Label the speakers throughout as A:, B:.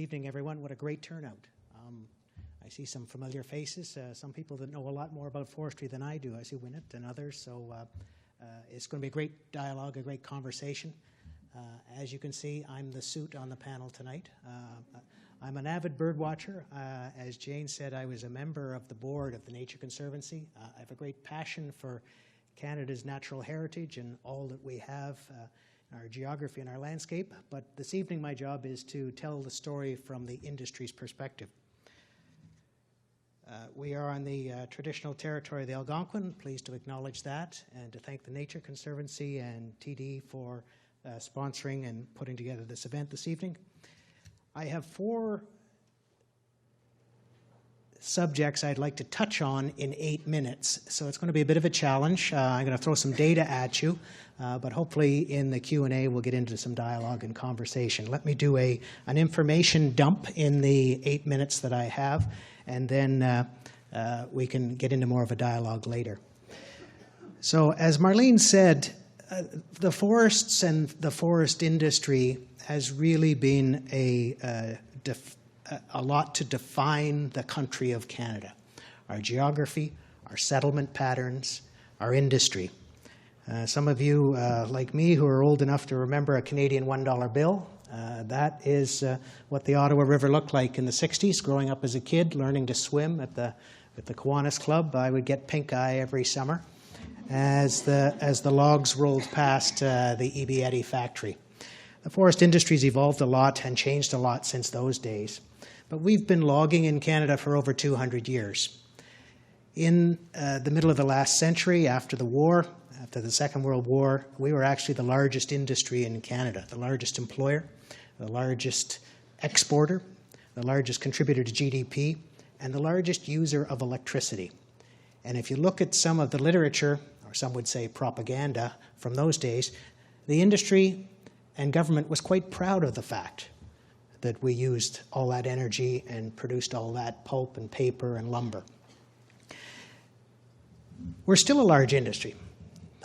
A: evening, everyone. What a great turnout. I see some familiar faces, some people that know a lot more about forestry than I do. I see Winnet and others, so it's going to be a great dialogue, a great conversation. As you can see, I'm the suit on the panel tonight. I'm an avid bird watcher. As Jane said, I was a member of the board of the Nature Conservancy. I have a great passion for Canada's natural heritage and all that we have, our geography and our landscape. But this evening, my job is to tell the story from the industry's perspective. We are on the traditional territory of the Algonquin. Pleased to acknowledge that and to thank the Nature Conservancy and TD for sponsoring and putting together this event this evening. I have 4 subjects I'd like to touch on in 8 minutes, so it's going to be a bit of a challenge. I'm going to throw some data at you, but hopefully in the Q&A we'll get into some dialogue and conversation. Let me do an information dump in the 8 minutes that I have, and then we can get into more of a dialogue later. So as Marlene said, the forests and the forest industry has really been a lot to define the country of Canada, our geography, our settlement patterns, our industry. Some of you, like me, who are old enough to remember a Canadian $1 bill, that is what the Ottawa River looked like in the 60s. Growing up as a kid, learning to swim at the Kiwanis Club, I would get pink eye every summer as the logs rolled past the E.B. Eddy factory. The forest industry's evolved a lot and changed a lot since those days. But we've been logging in Canada for over 200 years. In the middle of the last century, after the war, after the Second World War, we were actually the largest industry in Canada, the largest employer, the largest exporter, the largest contributor to GDP, and the largest user of electricity. And if you look at some of the literature, or some would say propaganda from those days, the industry and government was quite proud of the fact that we used all that energy and produced all that pulp and paper and lumber. We're still a large industry,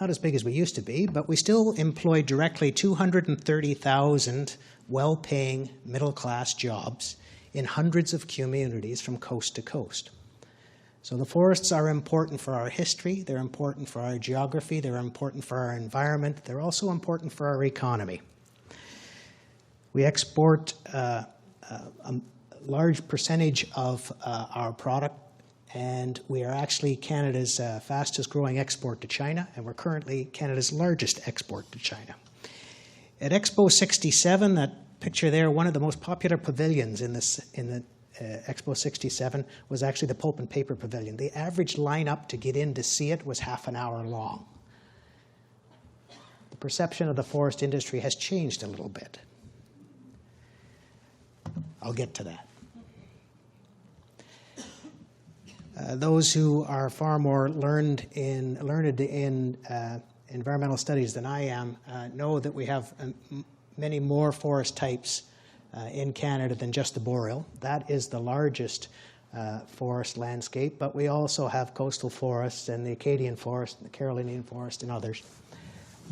A: not as big as we used to be, but we still employ directly 230,000 well-paying middle-class jobs in hundreds of communities from coast to coast. So the forests are important for our history, they're important for our geography, they're important for our environment, they're also important for our economy. We export a large percentage of our product, and we are actually Canada's fastest growing export to China, and we're currently Canada's largest export to China. At Expo 67, that picture there, one of the most popular pavilions in the Expo 67 was actually the Pulp and Paper Pavilion. The average lineup to get in to see it was half an hour long. The perception of the forest industry has changed a little bit. I'll get to that. Those who are far more learned in environmental studies than I am know that we have many more forest types in Canada than just the boreal. That is the largest forest landscape, but we also have coastal forests and the Acadian forest, and the Carolinian forest, and others.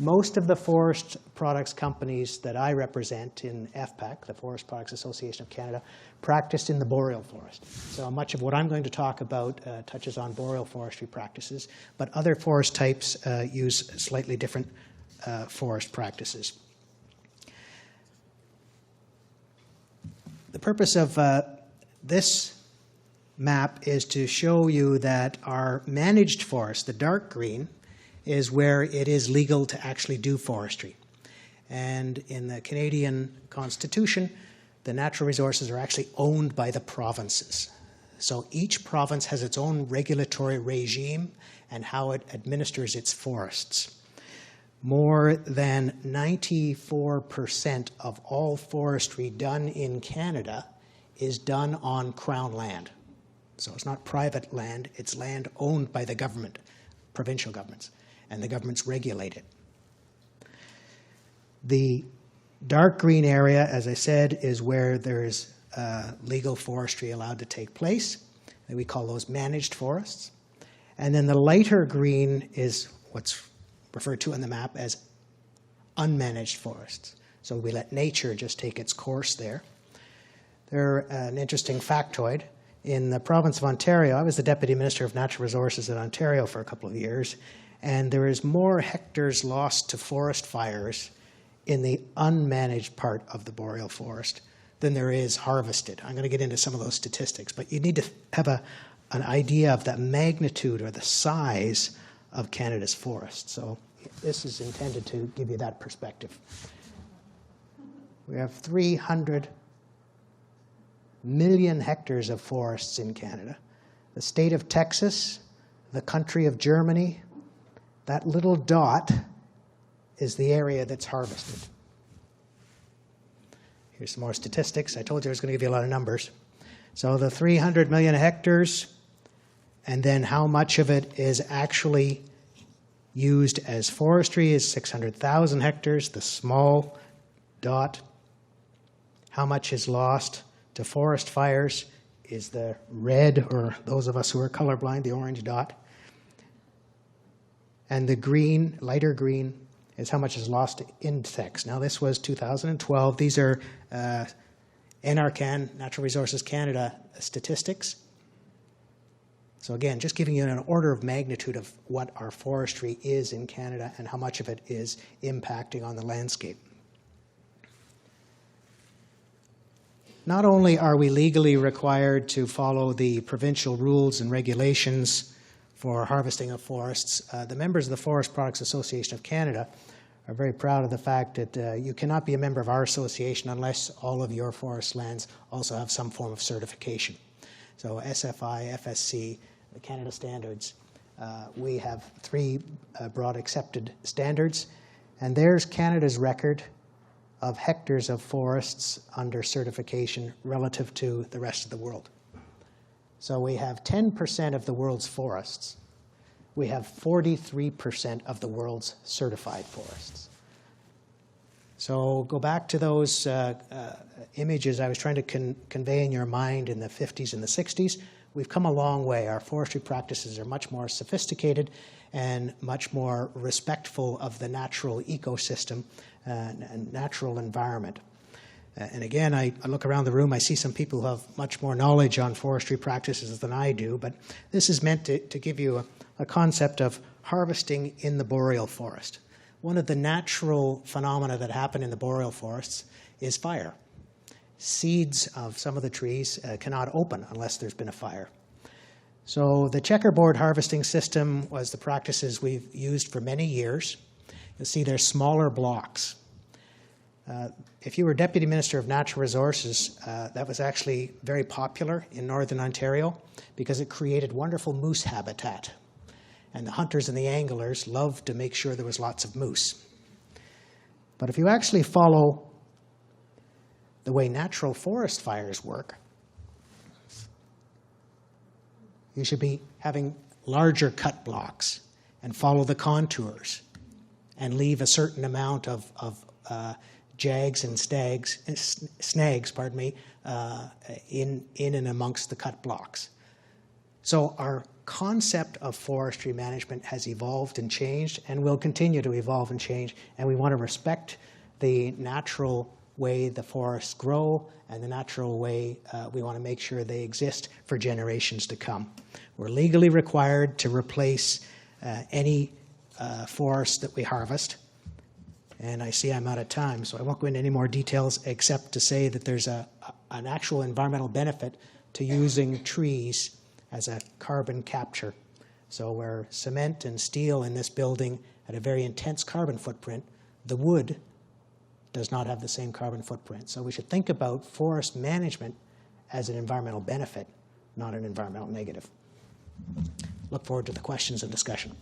A: Most of the forest products companies that I represent in FPAC, the Forest Products Association of Canada, practice in the boreal forest. So much of what I'm going to talk about touches on boreal forestry practices, but other forest types use slightly different forest practices. The purpose of this map is to show you that our managed forest, the dark green, is where it is legal to actually do forestry. And in the Canadian Constitution, the natural resources are actually owned by the provinces. So each province has its own regulatory regime and how it administers its forests. More than 94% of all forestry done in Canada is done on Crown land. So it's not private land, it's land owned by the government, provincial governments, and the governments regulate it. The dark green area, as I said, is where there's legal forestry allowed to take place. And we call those managed forests. And then the lighter green is what's referred to on the map as unmanaged forests. So we let nature just take its course there. They're an interesting factoid. In the province of Ontario, I was the Deputy Minister of Natural Resources in Ontario for a couple of years, and there is more hectares lost to forest fires in the unmanaged part of the boreal forest than there is harvested. I'm going to get into some of those statistics, but you need to have an idea of the magnitude or the size of Canada's forests. So this is intended to give you that perspective. We have 300 million hectares of forests in Canada. The state of Texas, the country of Germany, that little dot is the area that's harvested. Here's some more statistics. I told you I was going to give you a lot of numbers. So the 300 million hectares, and then how much of it is actually used as forestry is 600,000 hectares, the small dot. How much is lost to forest fires is the red, or those of us who are colorblind, the orange dot. And the green, lighter green, is how much is lost to insects. Now this was 2012. These are NRCan, Natural Resources Canada statistics. So again, just giving you an order of magnitude of what our forestry is in Canada and how much of it is impacting on the landscape. Not only are we legally required to follow the provincial rules and regulations for harvesting of forests, the members of the Forest Products Association of Canada are very proud of the fact that you cannot be a member of our association unless all of your forest lands also have some form of certification. So SFI, FSC, the Canada standards, we have 3 broad accepted standards, and there's Canada's record of hectares of forests under certification relative to the rest of the world. So we have 10% of the world's forests. We have 43% of the world's certified forests. So go back to those images I was trying to convey in your mind in the 50s and the 60s. We've come a long way. Our forestry practices are much more sophisticated and much more respectful of the natural ecosystem and natural environment. And again, I look around the room, I see some people who have much more knowledge on forestry practices than I do, but this is meant to give you a concept of harvesting in the boreal forest. One of the natural phenomena that happen in the boreal forests is fire. Seeds of some of the trees cannot open unless there's been a fire. So the checkerboard harvesting system was the practices we've used for many years. You'll see they're smaller blocks. If you were Deputy Minister of Natural Resources, that was actually very popular in Northern Ontario because it created wonderful moose habitat. And the hunters and the anglers loved to make sure there was lots of moose. But if you actually follow the way natural forest fires work, you should be having larger cut blocks and follow the contours and leave a certain amount of jags and snags, in and amongst the cut blocks. So our concept of forestry management has evolved and changed and will continue to evolve and change, and we want to respect the natural way the forests grow and the natural way we want to make sure they exist for generations to come. We're legally required to replace any forest that we harvest. And I see I'm out of time, so I won't go into any more details except to say that there's an actual environmental benefit to using trees as a carbon capture. So where cement and steel in this building had a very intense carbon footprint, the wood does not have the same carbon footprint. So we should think about forest management as an environmental benefit, not an environmental negative. Look forward to the questions and discussion.